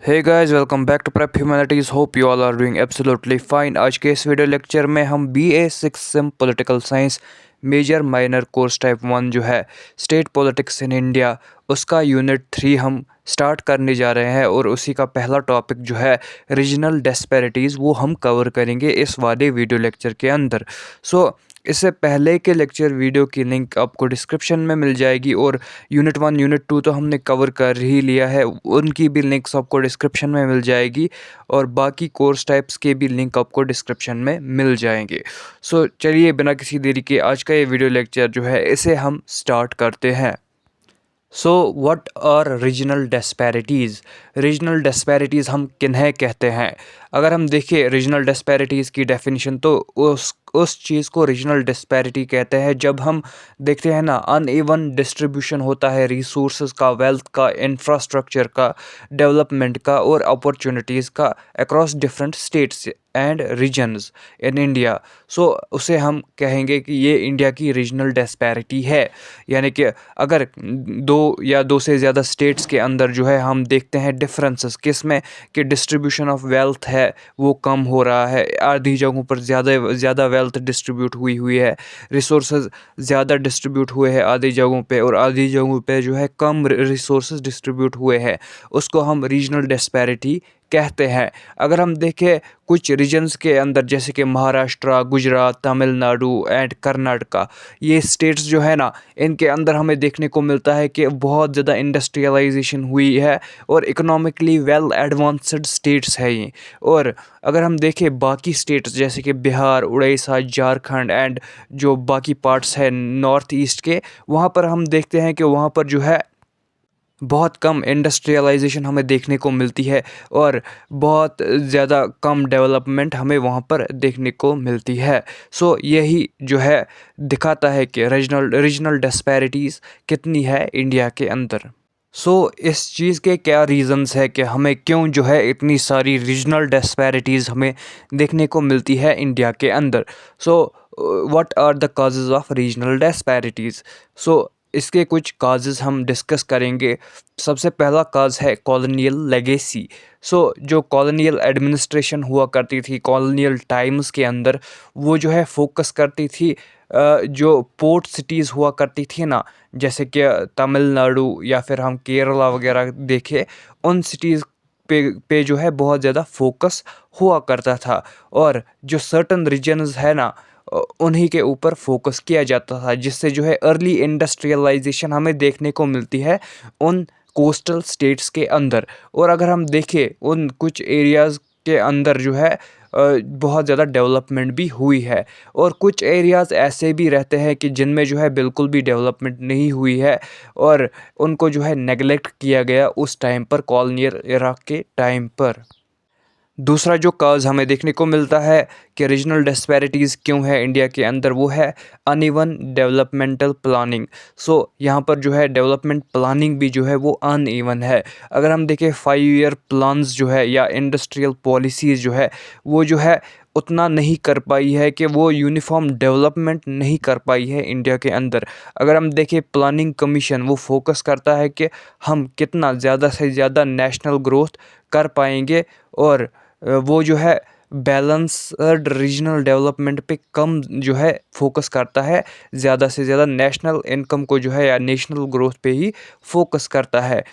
Hey guys, welcome back to Prep Humanities. Hope you all are doing absolutely fine. आज के इस video lecture में हम BA 6 sem political science major minor course type 1 जो है state politics in India, उसका unit 3 हम start करने जा रहे हैं और उसी का पहला टॉपिक जो है रीजनल डिस्पैरिटीज़ वो हम कवर करेंगे इस वाले वीडियो लेक्चर के अंदर। इससे पहले के लेक्चर वीडियो की लिंक आपको डिस्क्रिप्शन में मिल जाएगी और यूनिट 1 यूनिट 2 तो हमने कवर कर ही लिया है, उनकी भी लिंक्स आपको डिस्क्रिप्शन में मिल जाएगी और बाकी कोर्स टाइप्स के भी लिंक आपको डिस्क्रिप्शन में मिल जाएंगे। चलिए बिना किसी देरी के आज का ये वीडियो लेक्चर जो है इसे हम स्टार्ट करते हैं। What are regional disparities? Regional disparities हम किन्हें कहते हैं? अगर हम देखें रीजनल डिस्पैरिटीज़ की डेफिनेशन तो उस चीज़ को रीजनल डिस्पैरिटी कहते हैं जब हम देखते हैं ना अनइवन डिस्ट्रीब्यूशन होता है रिसोर्सेज का, वेल्थ का, इंफ्रास्ट्रक्चर का, डेवलपमेंट का और अपॉर्चुनिटीज़ का across different states and regions in India. उसे हम कहेंगे कि ये इंडिया की रीजनल डिस्पैरिटी है। यानी कि अगर दो से ज़्यादा स्टेट्स के अंदर जो है हम देखते हैं डिफरेंसेस किस में कि डिस्ट्रीब्यूशन ऑफ वेल्थ है वो कम हो रहा है, आधी जगहों पर ज़्यादा वेल्थ डिस्ट्रीब्यूट हुई हुई है, रिसोर्सेज ज़्यादा डिस्ट्रीब्यूट हुए हैं आधी जगहों पे और आधी जगहों पे जो है कम रिसोर्सेज डिस्ट्रीब्यूट हुए हैं, उसको हम रीजनल डिस्पैरिटी कहते हैं। अगर हम देखें कुछ रीजन्स के अंदर जैसे कि महाराष्ट्र, गुजरात, तमिलनाडु एंड कर्नाटका, ये स्टेट्स जो है ना इनके अंदर हमें देखने को मिलता है कि बहुत ज़्यादा इंडस्ट्रियलाइजेशन हुई है और इकोनॉमिकली वेल एडवांस्ड स्टेट्स है ये। और अगर हम देखें बाकी स्टेट्स जैसे कि बिहार, उड़ीसा, झारखंड एंड जो बाकी पार्ट्स हैं नॉर्थ ईस्ट के, वहाँ पर हम देखते हैं कि वहाँ पर जो है बहुत कम इंडस्ट्रियलाइजेशन हमें देखने को मिलती है और बहुत ज़्यादा कम डेवलपमेंट हमें वहाँ पर देखने को मिलती है। यही जो है दिखाता है कि रीजनल डिस्पैरिटीज़ कितनी है इंडिया के अंदर। इस चीज़ के क्या रीज़न्स है कि हमें क्यों जो है इतनी सारी रीजनल डिस्पैरिटीज़ हमें देखने को मिलती है इंडिया के अंदर। What are the causes of regional disparities? इसके कुछ काजेज़ हम डिस्कस करेंगे। सबसे पहला काज है कॉलोनियल लेगेसी। जो कॉलोनियल एडमिनिस्ट्रेशन हुआ करती थी कॉलोनियल टाइम्स के अंदर, वो जो है फोकस करती थी जो पोर्ट सिटीज़ हुआ करती थी ना, जैसे कि तमिलनाडु या फिर हम केरला वगैरह देखें, उन सिटीज़ पे जो है बहुत ज़्यादा फोकस हुआ करता था और जो सर्टन रीजन्स है ना उन्हीं के ऊपर फोकस किया जाता था, जिससे जो है अर्ली इंडस्ट्रियलाइजेशन हमें देखने को मिलती है उन कोस्टल स्टेट्स के अंदर। और अगर हम देखें उन कुछ एरियाज़ के अंदर जो है बहुत ज़्यादा डेवलपमेंट भी हुई है और कुछ एरियाज़ ऐसे भी रहते हैं कि जिनमें जो है बिल्कुल भी डेवलपमेंट नहीं हुई है और उनको जो है नेगलेक्ट किया गया उस टाइम पर, कॉलोनियल एरा के टाइम पर। दूसरा जो काज हमें देखने को मिलता है कि रीजनल डिस्पैरिटीज़ क्यों है इंडिया के अंदर, वो है अनइवन डेवलपमेंटल प्लानिंग। यहाँ पर जो है डेवलपमेंट प्लानिंग भी जो है वो अनइवन है। अगर हम देखें 5 ईयर प्लान्स जो है या इंडस्ट्रियल पॉलिसीज़ जो है वो जो है उतना नहीं कर पाई है कि वो यूनिफॉर्म डेवलपमेंट नहीं कर पाई है इंडिया के अंदर। अगर हम देखें प्लानिंग कमीशन वो फोकस करता है कि हम कितना ज़्यादा से ज़्यादा नेशनल ग्रोथ कर पाएंगे और वो जो है बैलेंस्ड रीजनल डेवलपमेंट पे कम जो है फोकस करता है, ज़्यादा से ज़्यादा नेशनल इनकम को जो है या नेशनल ग्रोथ पे ही फोकस करता है।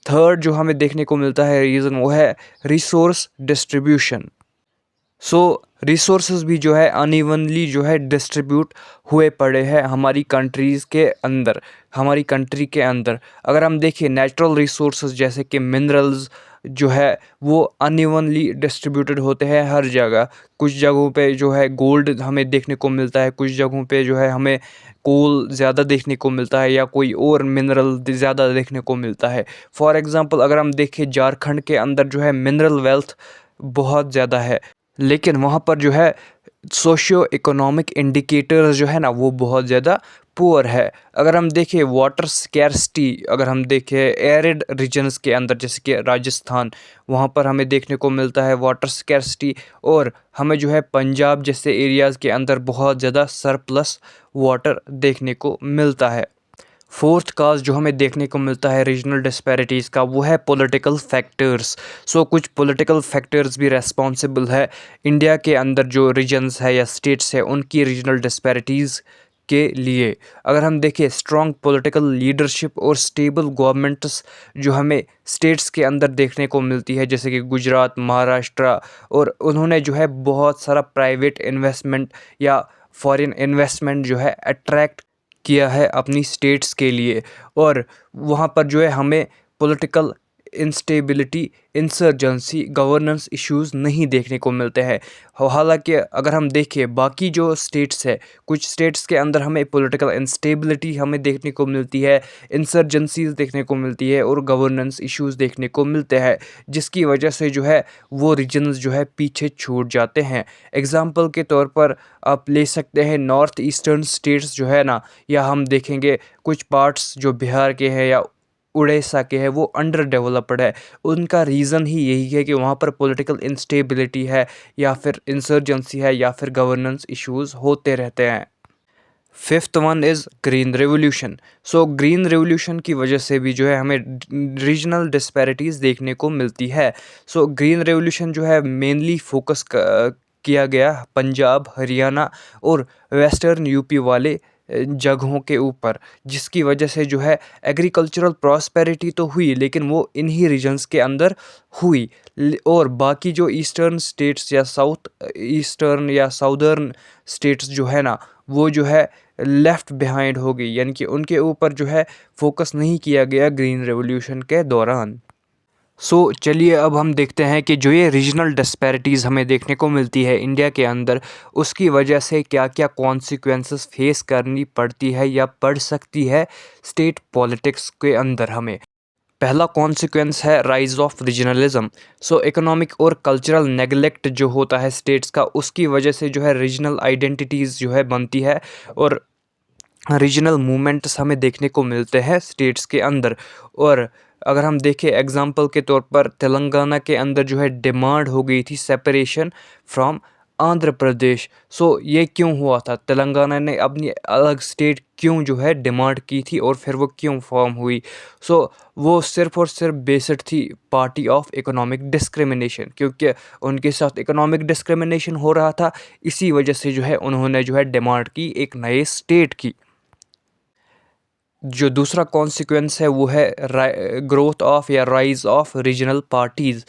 थर्ड जो हमें देखने को मिलता है रीज़न, वो है रिसोर्स डिस्ट्रीब्यूशन। रिसोर्सेज भी जो है अनइवनली जो है डिस्ट्रीब्यूट हुए पड़े हैं हमारी कंट्रीज़ के अंदर, हमारी कंट्री के अंदर। अगर हम देखें नेचुरल रिसोर्सेज जैसे कि मिनरल्स जो है वो अनइवनली डिस्ट्रीब्यूटेड होते हैं हर जगह। कुछ जगहों पे जो है गोल्ड हमें देखने को मिलता है, कुछ जगहों पे जो है हमें कोल ज़्यादा देखने को मिलता है या कोई और मिनरल ज़्यादा देखने को मिलता है। फॉर एग्ज़ाम्पल अगर हम देखें झारखंड के अंदर जो है मिनरल वेल्थ बहुत ज़्यादा है, लेकिन वहाँ पर जो है सोशियो इकोनॉमिक इंडिकेटर्स जो है ना वो बहुत ज़्यादा पुअर है। अगर हम देखें वाटर स्कैर्सिटी, अगर हम देखें एरिड रीजन्स के अंदर जैसे कि राजस्थान, वहाँ पर हमें देखने को मिलता है वाटर स्कैर्सिटी और हमें जो है पंजाब जैसे एरियाज़ के अंदर बहुत ज़्यादा सरप्लस वाटर देखने को मिलता है। फोर्थ काज जो हमें देखने को मिलता है रीजनल डिस्पैरिटीज़ का, वो है पॉलिटिकल फैक्टर्स। कुछ पॉलिटिकल फैक्टर्स भी रेस्पॉन्सिबल है इंडिया के अंदर जो रीजन्स है या स्टेट्स है उनकी रीजनल डिस्पैरिटीज़ के लिए। अगर हम देखें स्ट्रॉन्ग पॉलिटिकल लीडरशिप और स्टेबल गवर्नमेंट्स जो हमें स्टेट्स के अंदर देखने को मिलती है, जैसे कि गुजरात, महाराष्ट्र, और उन्होंने जो है बहुत सारा प्राइवेट इन्वेस्टमेंट या फॉरेन इन्वेस्टमेंट जो है अट्रैक्ट किया है अपनी स्टेट्स के लिए, और वहाँ पर जो है हमें political instability, insurgency, governance issues नहीं देखने को मिलते हैं। हालांकि अगर हम देखें बाकी जो स्टेट्स है, कुछ स्टेट्स के अंदर हमें पॉलिटिकल इंस्टेबिलिटी हमें देखने को मिलती है, इंसर्जेंसीज देखने को मिलती है और गवर्नेंस इश्यूज़ देखने को मिलते हैं, जिसकी वजह से जो है वो रीजन्स जो है पीछे छूट जाते हैं। एग्ज़ाम्पल के तौर पर आप ले सकते हैं नॉर्थ ईस्टर्न स्टेट्स जो है ना, या हम देखेंगे कुछ पार्ट्स जो बिहार के हैं या उड़ीसा के हैं, वो अंडर डेवलप्ड है। उनका रीज़न ही यही है कि वहाँ पर पॉलिटिकल इंस्टेबिलिटी है या फिर इंसर्जेंसी है या फिर गवर्नेंस इश्यूज़ होते रहते हैं। Fifth one is green revolution. Green revolution की वजह से भी जो है हमें रीजनल डिस्पैरिटीज़ देखने को मिलती है। ग्रीन रेवोल्यूशन जो है मेनली फोकस किया गया पंजाब, हरियाणा और वेस्टर्न यूपी वाले जगहों के ऊपर, जिसकी वजह से जो है एग्रीकल्चरल प्रॉस्पेरिटी तो हुई लेकिन वो इन्हीं रीजन्स के अंदर हुई, और बाकी जो ईस्टर्न स्टेट्स या साउथ ईस्टर्न या साउदर्न स्टेट्स जो है ना, वो जो है लेफ़्ट बिहाइंड हो गई, यानी कि उनके ऊपर जो है फोकस नहीं किया गया ग्रीन रेवोल्यूशन के दौरान। चलिए अब हम देखते हैं कि जो ये रीजनल डिस्पैरिटीज़ हमें देखने को मिलती है इंडिया के अंदर, उसकी वजह से क्या क्या कॉन्सिक्वेंसेस फेस करनी पड़ती है या पड़ सकती है स्टेट पॉलिटिक्स के अंदर हमें। पहला कॉन्सिक्वेंस है राइज ऑफ रीजनलिज्म। इकोनॉमिक और कल्चरल नेगलेक्ट जो होता है स्टेट्स का, उसकी वजह से जो है रीजनल आइडेंटिटीज़ जो है बनती है और रीजनल मूवमेंट्स हमें देखने को मिलते हैं स्टेट्स के अंदर। और अगर हम देखें एग्जांपल के तौर पर तेलंगाना के अंदर जो है डिमांड हो गई थी सेपरेशन फ्रॉम आंध्र प्रदेश। ये क्यों हुआ था, तेलंगाना ने अपनी अलग स्टेट क्यों जो है डिमांड की थी और फिर वो क्यों फॉर्म हुई। वो सिर्फ और सिर्फ बेस्ड थी पार्टी ऑफ इकोनॉमिक डिस्क्रिमिनेशन, क्योंकि उनके साथ इकोनॉमिक डिस्क्रिमिनेशन हो रहा था, इसी वजह से जो है उन्होंने जो है डिमांड की एक नए स्टेट की। जो दूसरा कॉन्सिक्वेंस है वो है ग्रोथ ऑफ या राइज ऑफ रीजनल पार्टीज़।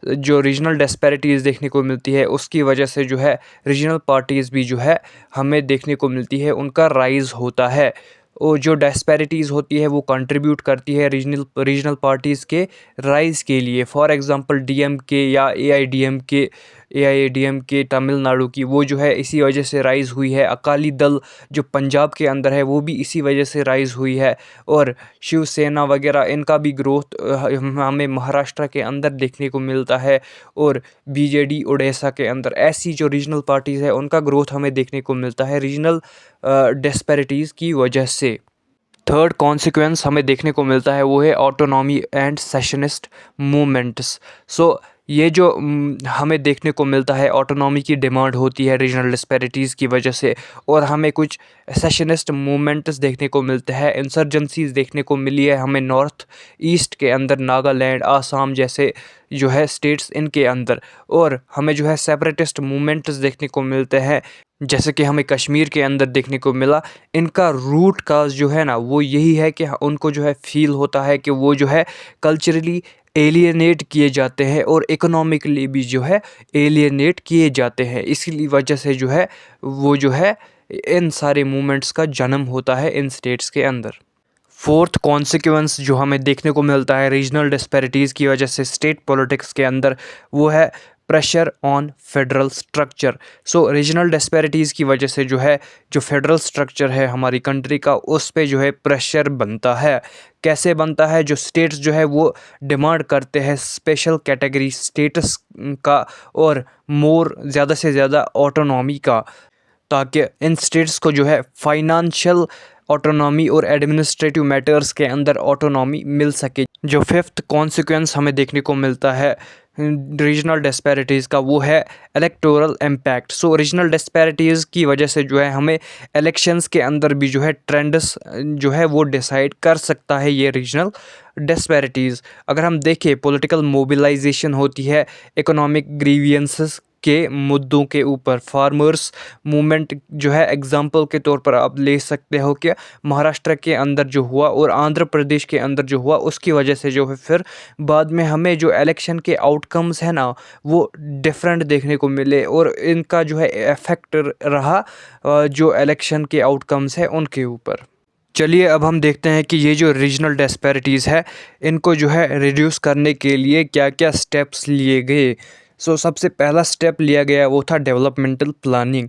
जो रीजनल डिस्पैरिटीज़ देखने को मिलती है उसकी वजह से जो है रीजनल पार्टीज़ भी जो है हमें देखने को मिलती है, उनका राइज होता है। और जो डिस्पैरिटीज़ होती है वो कंट्रीब्यूट करती है रीजनल पार्टीज़ के राइज के लिए। फॉर एग्जांपल डीएमके या एआईएडीएमके तमिलनाडु की, वो जो है इसी वजह से राइज़ हुई है। अकाली दल जो पंजाब के अंदर है वो भी इसी वजह से राइज़ हुई है। और शिवसेना वगैरह इनका भी ग्रोथ हमें महाराष्ट्र के अंदर देखने को मिलता है, और बीजेडी उड़ीसा के अंदर। ऐसी जो रीजनल पार्टीज़ है उनका ग्रोथ हमें देखने को मिलता है रीजनल डिस्पैरिटीज़ की वजह से। थर्ड कॉन्सिक्वेंस हमें देखने को मिलता है वो है ऑटोनॉमी एंड सेशनिस्ट मूवमेंट्स। ये जो हमें देखने को मिलता है, ऑटोनॉमी की डिमांड होती है रीजनल डिस्पैरिटीज़ की वजह से, और हमें कुछ सेशनिस्ट मूवमेंट्स देखने को मिलते हैं, इंसर्जेंसीज देखने को मिली है हमें नॉर्थ ईस्ट के अंदर, नागालैंड, आसाम जैसे जो है स्टेट्स इनके अंदर। और हमें जो है सेपरेटिस्ट मूवमेंट्स देखने को मिलते हैं, जैसे कि हमें कश्मीर के अंदर देखने को मिला। इनका रूट काज जो है ना वो यही है कि उनको जो है फील होता है कि वो जो है कल्चरली एलियनेट किए जाते हैं और इकोनॉमिकली भी जो है एलियनेट किए जाते हैं। इसी वजह से जो है वो जो है इन सारे मूवमेंट्स का जन्म होता है इन स्टेट्स के अंदर। फोर्थ कॉन्सिक्वेंस जो हमें देखने को मिलता है रीजनल डिस्पैरिटीज़ की वजह से स्टेट पॉलिटिक्स के अंदर, वो है pressure on federal structure. Regional disparities की वजह से जो है जो फेडरल स्ट्रक्चर है हमारी कंट्री का, उस पे जो है प्रेशर बनता है। कैसे बनता है, जो स्टेट्स जो है वो डिमांड करते हैं स्पेशल कैटेगरी स्टेटस का और ज़्यादा से ज़्यादा ऑटोनॉमी का, ताकि इन स्टेट्स को जो है फाइनेंशियल ऑटोनॉमी और एडमिनिस्ट्रेटिव मैटर्स के अंदर ऑटोनॉमी मिल सके। जो फिफ्थ कॉन्सिक्वेंस हमें देखने को मिलता है रीजनल डिस्पैरिटीज़ का, वो है इलेक्टोरल इम्पैक्ट। सो रीजनल डिस्पैरिटीज़ की वजह से जो है हमें इलेक्शंस के अंदर भी जो है ट्रेंड्स जो है वो डिसाइड कर सकता है ये रीजनल डिस्पैरिटीज़। अगर हम देखें पॉलिटिकल मोबिलाइजेशन होती है इकोनॉमिक ग्रीवियंसेस के मुद्दों के ऊपर। फार्मर्स मूवमेंट जो है एग्जांपल के तौर पर आप ले सकते हो कि महाराष्ट्र के अंदर जो हुआ और आंध्र प्रदेश के अंदर जो हुआ, उसकी वजह से जो है फिर बाद में हमें जो इलेक्शन के आउटकम्स है ना वो डिफरेंट देखने को मिले और इनका जो है इफेक्ट रहा जो इलेक्शन के आउटकम्स है उनके ऊपर। चलिए अब हम देखते हैं कि ये जो रीजनल डिस्पैरिटीज़ है इनको जो है रिड्यूस करने के लिए क्या क्या स्टेप्स लिए गए। सबसे पहला स्टेप लिया गया वो था डेवलपमेंटल प्लानिंग।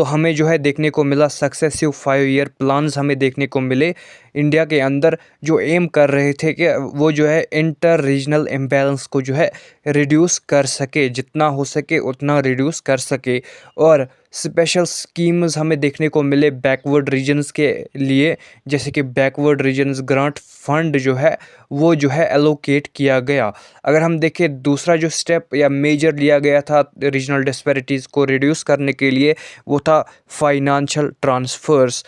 हमें जो है देखने को मिला सक्सेसिव 5 ईयर प्लान्स हमें देखने को मिले इंडिया के अंदर, जो एम कर रहे थे कि वो जो है इंटर रीजनल इम्बैलेंस को जो है रिड्यूस कर सके, जितना हो सके उतना रिड्यूस कर सके। और स्पेशल स्कीम्स हमें देखने को मिले बैकवर्ड रीजन्स के लिए, जैसे कि बैकवर्ड रीजन्स ग्रांट फंड जो है वो जो है एलोकेट किया गया। अगर हम देखें दूसरा जो स्टेप या मेजर लिया गया था रीजनल डिस्पैरिटीज़ को रिड्यूस करने के लिए, वो था फाइनेंशियल ट्रांसफ़र्स।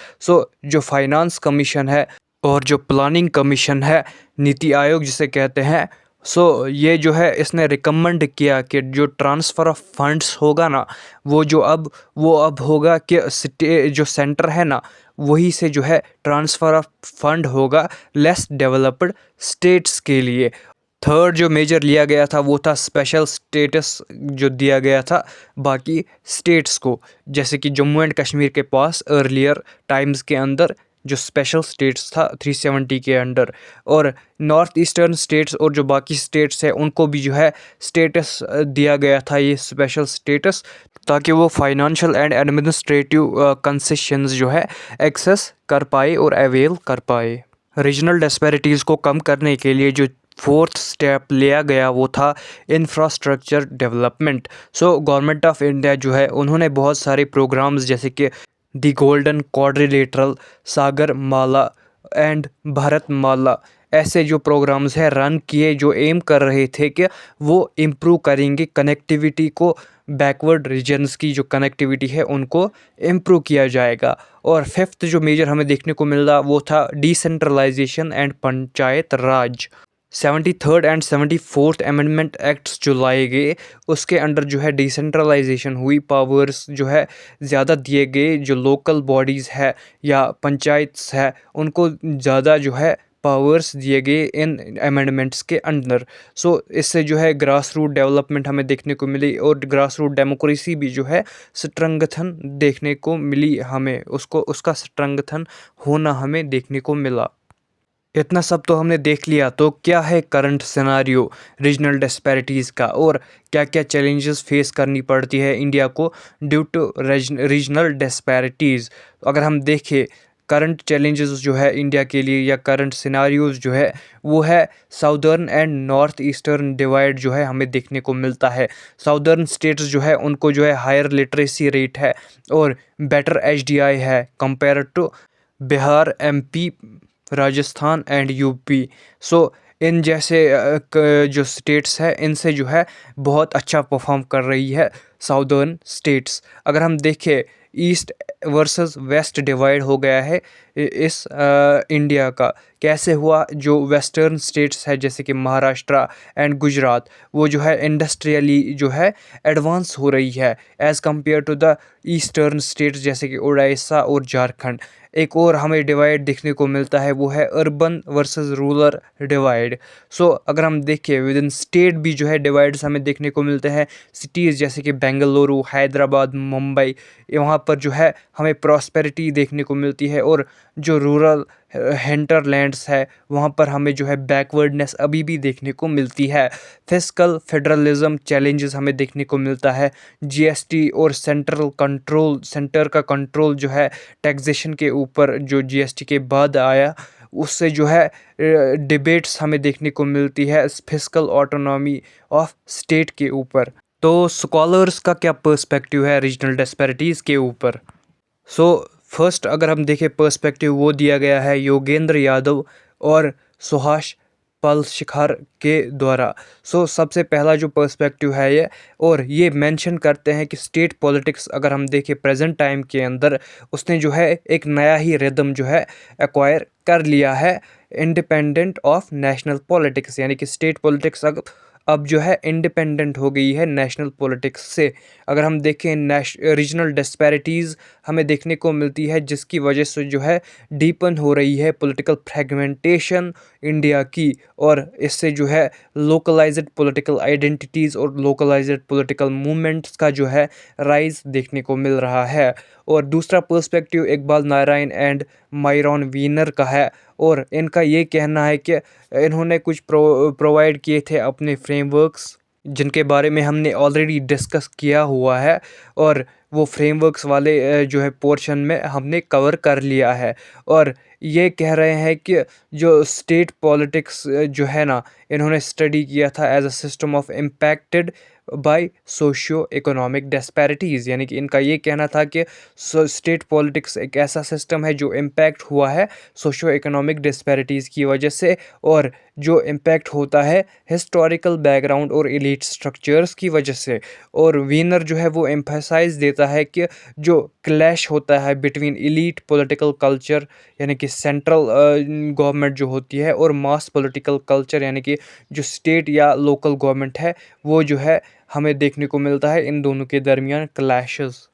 जो फाइनेंस कमीशन है और जो प्लानिंग कमीशन है, नीति आयोग जिसे कहते हैं, ये जो है इसने रिकमेंड किया कि जो ट्रांसफ़र ऑफ फंड्स होगा ना वो अब होगा कि जो सेंटर है ना वही से जो है ट्रांसफ़र ऑफ फंड होगा लेस डेवलप्ड स्टेट्स के लिए। थर्ड जो मेजर लिया गया था वो था स्पेशल स्टेटस जो दिया गया था बाकी स्टेट्स को, जैसे कि जम्मू एंड कश्मीर के पास अर्लियर टाइम्स के अंदर जो स्पेशल स्टेट्स था 370 के अंडर, और नॉर्थ ईस्टर्न स्टेट्स और जो बाकी स्टेट्स है उनको भी जो है स्टेटस दिया गया था, ये स्पेशल स्टेटस, ताकि वो फाइनेंशियल एंड एडमिनिस्ट्रेटिव कंसेशंस जो है एक्सेस कर पाए और अवेल कर पाए। रीजनल डिस्पैरिटीज़ को कम करने के लिए जो फोर्थ स्टेप लिया गया वो था infrastructure development. Government of India जो है उन्होंने बहुत सारे प्रोग्राम्स जैसे कि the golden quadrilateral, Sagarmala and Bharatmala, ऐसे जो प्रोग्राम्स हैं रन किए, जो एम कर रहे थे कि वो इम्प्रूव करेंगे कनेक्टिविटी को, बैकवर्ड रीजन्स की जो कनेक्टिविटी है उनको इम्प्रूव किया जाएगा। और फिफ्थ जो मेजर हमें देखने को मिल रहा वो था decentralisation and panchayat raj. 73rd and 74th amendment acts जो लाए गए उसके अंडर जो है डिसेंट्रलाइजेशन हुई, पावर्स जो है ज़्यादा दिए गए, जो लोकल बॉडीज़ है या पंचायत्स है उनको ज़्यादा जो है पावर्स दिए गए इन अमेंडमेंट्स के अंदर। इससे जो है ग्रास रूट डेवलपमेंट हमें देखने को मिली और ग्रास रूट डेमोक्रेसी भी जो है स्ट्रेंथन देखने को मिली, हमें उसका स्ट्रेंथन होना हमें देखने को मिला। इतना सब तो हमने देख लिया, तो क्या है करंट सिनारियो रीजनल डिस्पैरिटीज़ का और क्या क्या चैलेंजेस फेस करनी पड़ती है इंडिया को ड्यू टू रीजनल डिस्पैरिटीज़। अगर हम देखें करंट चैलेंजेस जो है इंडिया के लिए या करंट सिनारियोज जो है वो है southern and north eastern divide जो है हमें देखने को मिलता है। साउदर्न स्टेट्स जो है उनको जो है हायर लिटरेसी रेट है और बेटर एचडीआई है compare to Bihar, MP, Rajasthan and UP. इन जैसे जो स्टेट्स है इनसे जो है बहुत अच्छा परफॉर्म कर रही है साउदर्न स्टेट्स। अगर हम देखें ईस्ट वर्सेस वेस्ट डिवाइड हो गया है इस इंडिया का, कैसे हुआ, जो वेस्टर्न स्टेट्स है जैसे कि महाराष्ट्र एंड गुजरात वो जो है इंडस्ट्रियली जो है एडवांस हो रही है as compared to the eastern states जैसे कि उड़ीसा और झारखंड। एक और हमें डिवाइड देखने को मिलता है वो है अर्बन वर्सेस रूरल डिवाइड। अगर हम देखें विद इन स्टेट भी जो है डिवाइड्स हमें देखने को मिलते हैं। सिटीज़ जैसे कि बेंगलुरु, हैदराबाद, मुंबई, वहाँ पर जो है हमें प्रॉस्पेरिटी देखने को मिलती है, और जो रूरल हिंटरलैंड्स है वहाँ पर हमें जो है बैकवर्डनेस अभी भी देखने को मिलती है। फिस्कल फेडरलिज्म चैलेंजेस हमें देखने को मिलता है। जीएसटी और सेंटर का कंट्रोल जो है टैक्सेशन के ऊपर जो जीएसटी के बाद आया उससे जो है डिबेट्स हमें देखने को मिलती है फिस्कल ऑटोनॉमी ऑफ स्टेट के ऊपर। तो स्कॉलर्स का क्या पर्सपेक्टिव है रीजनल डिस्पैरिटीज़ के ऊपर? फर्स्ट अगर हम देखें पर्सपेक्टिव वो दिया गया है योगेंद्र यादव और सुभाष पल शिखर के द्वारा। सबसे पहला जो पर्सपेक्टिव है ये, और ये मेंशन करते हैं कि स्टेट पॉलिटिक्स अगर हम देखें प्रेजेंट टाइम के अंदर, उसने जो है एक नया ही रिदम जो है एक्वायर कर लिया है इंडिपेंडेंट ऑफ नेशनल पॉलिटिक्स, यानी कि स्टेट पॉलिटिक्स अब जो है इंडिपेंडेंट हो गई है नेशनल पॉलिटिक्स से। अगर हम देखें रीजनल डिस्पैरिटीज़ हमें देखने को मिलती है, जिसकी वजह से जो है डीपन हो रही है पॉलिटिकल फ्रेगमेंटेशन इंडिया की, और इससे जो है लोकलाइज्ड पॉलिटिकल आइडेंटिटीज़ और लोकलाइज्ड पॉलिटिकल मूवमेंट्स का जो है राइज देखने को मिल रहा है। और दूसरा perspective Iqbal Narain and Myron Weiner का है, और इनका ये कहना है कि इन्होंने कुछ प्रोवाइड किए थे अपने फ्रेमवर्क्स, जिनके बारे में हमने ऑलरेडी डिस्कस किया हुआ है, और वो फ्रेमवर्क्स वाले जो है पोर्शन में हमने कवर कर लिया है। और ये कह रहे हैं कि जो स्टेट पॉलिटिक्स जो है ना, इन्होंने स्टडी किया था as a system of impacted by socio economic disparities, यानी कि इनका ये कहना था कि स्टेट पॉलिटिक्स एक ऐसा सिस्टम है जो इम्पैक्ट हुआ है सोशियो इकोनॉमिक डिस्पैरिटीज़ की वजह से, और जो इम्पैक्ट होता है हिस्टोरिकल बैकग्राउंड और एलीट स्ट्रक्चर्स की वजह से। और वीनर जो है वो एम्फेसाइज देता है कि जो क्लैश होता है बिटवीन एलीट पॉलिटिकल कल्चर, यानी कि सेंट्रल गवर्नमेंट जो होती है, और मास पॉलिटिकल कल्चर, यानी कि जो स्टेट या लोकल गवर्नमेंट है, वो जो है हमें देखने को मिलता है इन दोनों के दरमियान clashes.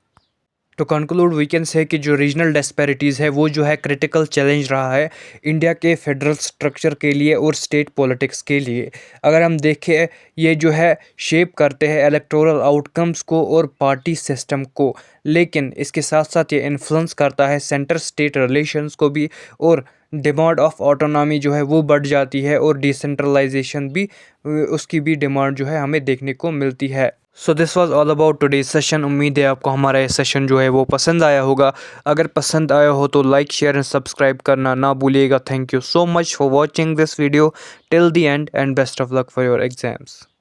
To conclude we can say कि जो रीजनल डिस्पैरिटीज़ है वो जो है क्रिटिकल चैलेंज रहा है इंडिया के फेडरल स्ट्रक्चर के लिए और स्टेट पॉलिटिक्स के लिए। अगर हम देखें, ये जो है शेप करते हैं इलेक्टोरल आउटकम्स को और पार्टी सिस्टम को, लेकिन इसके साथ साथ ये इन्फ्लुएंस करता है सेंटर स्टेट रिलेशंस को भी, और डिमांड ऑफ ऑटोनॉमी जो है वो बढ़ जाती है, और डिसेंट्रलाइजेशन भी उसकी भी डिमांड जो है हमें देखने को मिलती है। So this was all about today's session. उम्मीद है आपको हमारा ये सेशन जो है वो पसंद आया होगा। अगर पसंद आया हो तो लाइक शेयर एंड सब्सक्राइब करना ना भूलिएगा। Thank you so much for watching this video till the end, and best of luck for your exams.